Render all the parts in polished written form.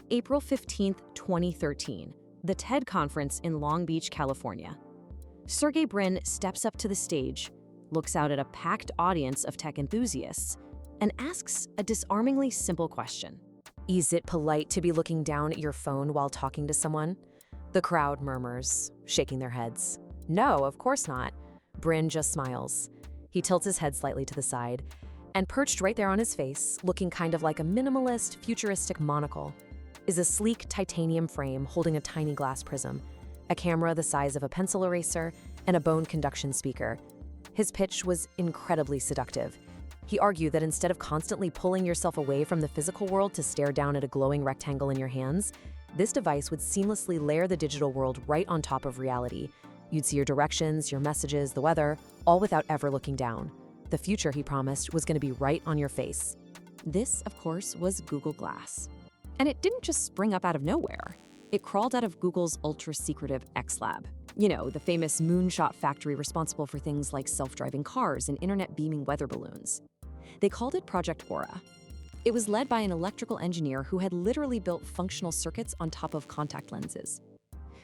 April 15th, 2013, the TED conference in Long Beach, California. Sergey Brin steps up to the stage, looks out at a packed audience of tech enthusiasts, and asks a disarmingly simple question. Is it polite to be looking down at your phone while talking to someone? The crowd murmurs, shaking their heads. No, of course not. Brin just smiles. He tilts his head slightly to the side, and perched right there on his face, looking kind of like a minimalist, futuristic monocle, is a sleek titanium frame holding a tiny glass prism, a camera the size of a pencil eraser, and a bone conduction speaker. His pitch was incredibly seductive. He argued that instead of constantly pulling yourself away from the physical world to stare down at a glowing rectangle in your hands, this device would seamlessly layer the digital world right on top of reality. You'd see your directions, your messages, the weather, all without ever looking down. The future, he promised, was going to be right on your face. This, of course, was Google Glass. And it didn't just spring up out of nowhere. It crawled out of Google's ultra-secretive X Lab. You know, the famous Moonshot factory responsible for things like self-driving cars and internet-beaming weather balloons. They called it Project Aura. It was led by an electrical engineer who had literally built functional circuits on top of contact lenses.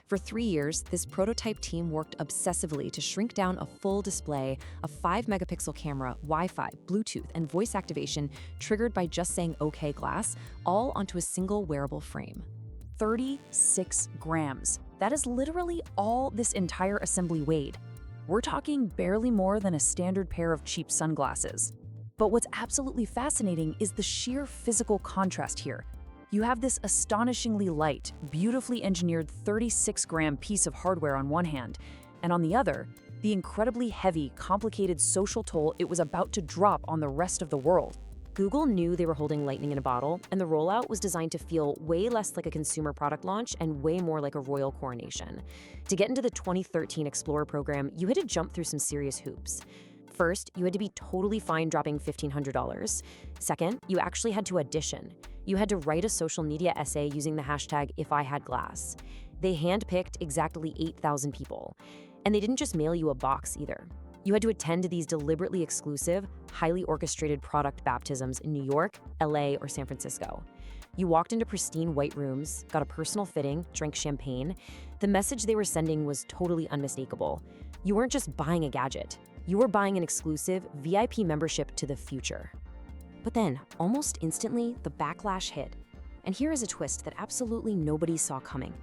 For 3 years, this prototype team worked obsessively to shrink down a full display of 5-megapixel camera, Wi-Fi, Bluetooth, and voice activation triggered by just saying OK glass, all onto a single wearable frame. 36 grams. That is literally all this entire assembly weighed. We're talking barely more than a standard pair of cheap sunglasses. But what's absolutely fascinating is the sheer physical contrast here. You have this astonishingly light, beautifully engineered 36-gram piece of hardware on one hand, and on the other, the incredibly heavy, complicated social toll it was about to drop on the rest of the world. Google knew they were holding lightning in a bottle, and the rollout was designed to feel way less like a consumer product launch and way more like a royal coronation. To get into the 2013 Explorer program, you had to jump through some serious hoops. First, you had to be totally fine dropping $1,500. Second, you actually had to audition. You had to write a social media essay using the hashtag #IfIHadGlass. They handpicked exactly 8,000 people. And they didn't just mail you a box either. You had to attend to these deliberately exclusive, highly orchestrated product baptisms in New York, LA, or San Francisco. You walked into pristine white rooms, got a personal fitting, drank champagne. The message they were sending was totally unmistakable. You weren't just buying a gadget. You were buying an exclusive VIP membership to the future. But then, almost instantly, the backlash hit. And here is a twist that absolutely nobody saw coming.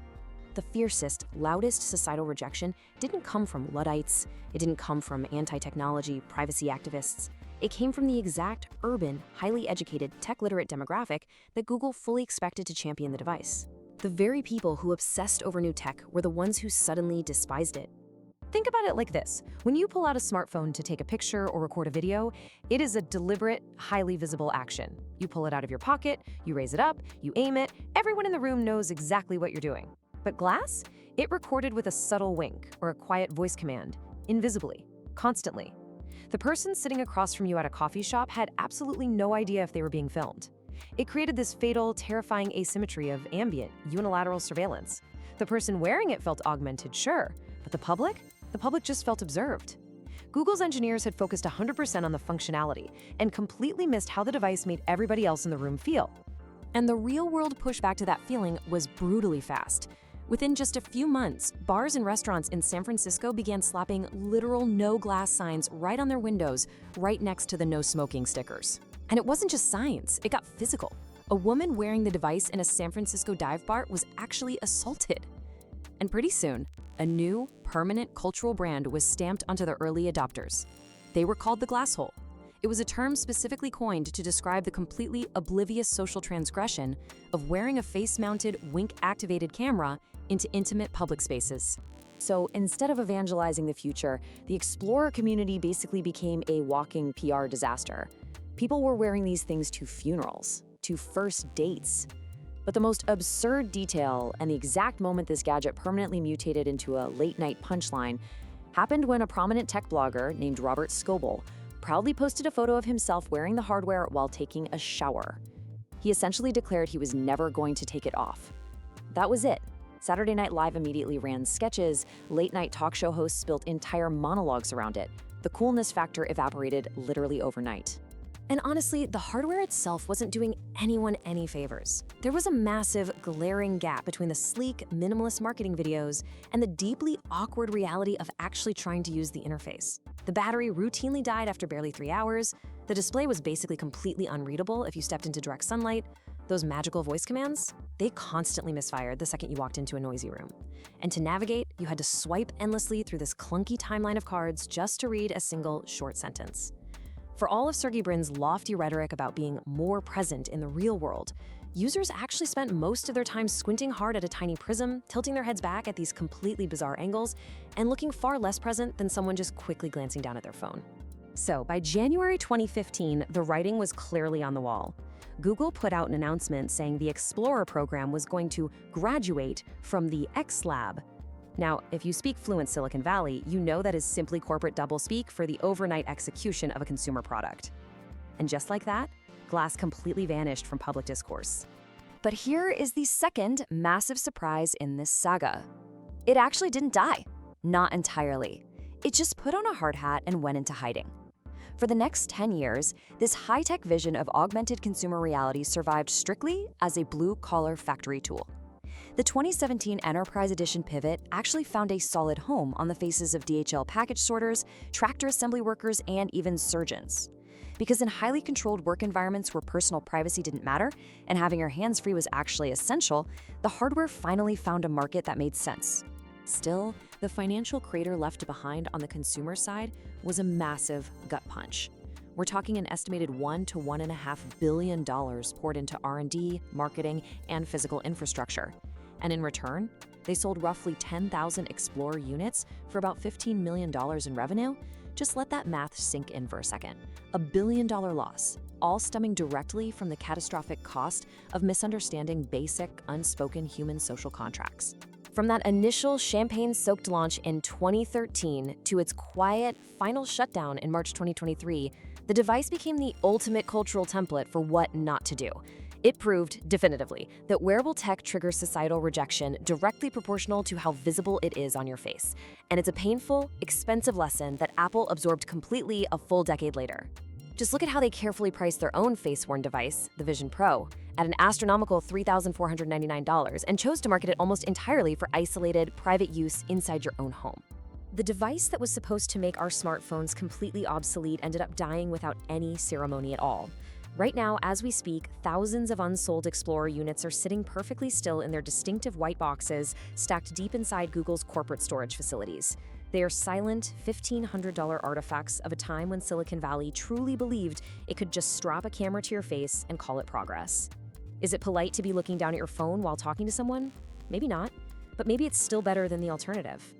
The fiercest, loudest societal rejection didn't come from Luddites. It didn't come from anti-technology, privacy activists. It came from the exact urban, highly educated, tech-literate demographic that Google fully expected to champion the device. The very people who obsessed over new tech were the ones who suddenly despised it. Think about it like this. When you pull out a smartphone to take a picture or record a video, it is a deliberate, highly visible action. You pull it out of your pocket, you raise it up, you aim it, everyone in the room knows exactly what you're doing. But Glass? It recorded with a subtle wink or a quiet voice command, invisibly, constantly. The person sitting across from you at a coffee shop had absolutely no idea if they were being filmed. It created this fatal, terrifying asymmetry of ambient, unilateral surveillance. The person wearing it felt augmented, sure, but the public? The public just felt observed. Google's engineers had focused 100% on the functionality and completely missed how the device made everybody else in the room feel. And the real-world pushback to that feeling was brutally fast. Within just a few months, bars and restaurants in San Francisco began slapping literal no glass signs right on their windows, right next to the no smoking stickers. And it wasn't just signs, it got physical. A woman wearing the device in a San Francisco dive bar was actually assaulted. And pretty soon, a new, permanent cultural brand was stamped onto the early adopters. They were called the Glasshole. It was a term specifically coined to describe the completely oblivious social transgression of wearing a face-mounted, wink-activated camera into intimate public spaces. So instead of evangelizing the future, the Explorer community basically became a walking PR disaster. People were wearing these things to funerals, to first dates. But the most absurd detail and the exact moment this gadget permanently mutated into a late-night punchline happened when a prominent tech blogger named Robert Scoble proudly posted a photo of himself wearing the hardware while taking a shower. He essentially declared he was never going to take it off. That was it. Saturday Night Live immediately ran sketches, late-night talk show hosts built entire monologues around it. The coolness factor evaporated literally overnight. And honestly, the hardware itself wasn't doing anyone any favors. There was a massive, glaring gap between the sleek, minimalist marketing videos and the deeply awkward reality of actually trying to use the interface. The battery routinely died after barely 3 hours, the display was basically completely unreadable if you stepped into direct sunlight, those magical voice commands, they constantly misfired the second you walked into a noisy room. And to navigate, you had to swipe endlessly through this clunky timeline of cards just to read a single short sentence. For all of Sergey Brin's lofty rhetoric about being more present in the real world, users actually spent most of their time squinting hard at a tiny prism, tilting their heads back at these completely bizarre angles, and looking far less present than someone just quickly glancing down at their phone. So, by January 2015, the writing was clearly on the wall. Google put out an announcement saying the Explorer program was going to graduate from the X Lab. Now, if you speak fluent Silicon Valley, you know that is simply corporate doublespeak for the overnight execution of a consumer product. And just like that, Glass completely vanished from public discourse. But here is the second massive surprise in this saga. It actually didn't die. Not entirely. It just put on a hard hat and went into hiding. For the next 10 years, this high-tech vision of augmented consumer reality survived strictly as a blue-collar factory tool. The 2017 Enterprise Edition pivot actually found a solid home on the faces of DHL package sorters, tractor assembly workers, and even surgeons. Because in highly controlled work environments where personal privacy didn't matter and having your hands free was actually essential, the hardware finally found a market that made sense. Still, the financial crater left behind on the consumer side was a massive gut punch. We're talking an estimated $1 to $1.5 billion poured into R&D, marketing, and physical infrastructure. And in return, they sold roughly 10,000 Explorer units for about $15 million in revenue. Just let that math sink in for a second. $1 billion loss, all stemming directly from the catastrophic cost of misunderstanding basic, unspoken human social contracts. From that initial champagne-soaked launch in 2013 to its quiet, final shutdown in March 2023, the device became the ultimate cultural template for what not to do. It proved, definitively, that wearable tech triggers societal rejection directly proportional to how visible it is on your face. And it's a painful, expensive lesson that Apple absorbed completely a full decade later. Just look at how they carefully priced their own face-worn device, the Vision Pro, at an astronomical $3,499 and chose to market it almost entirely for isolated, private use inside your own home. The device that was supposed to make our smartphones completely obsolete ended up dying without any ceremony at all. Right now, as we speak, thousands of unsold Explorer units are sitting perfectly still in their distinctive white boxes stacked deep inside Google's corporate storage facilities. They are silent, $1,500 artifacts of a time when Silicon Valley truly believed it could just strap a camera to your face and call it progress. Is it polite to be looking down at your phone while talking to someone? Maybe not, but maybe it's still better than the alternative.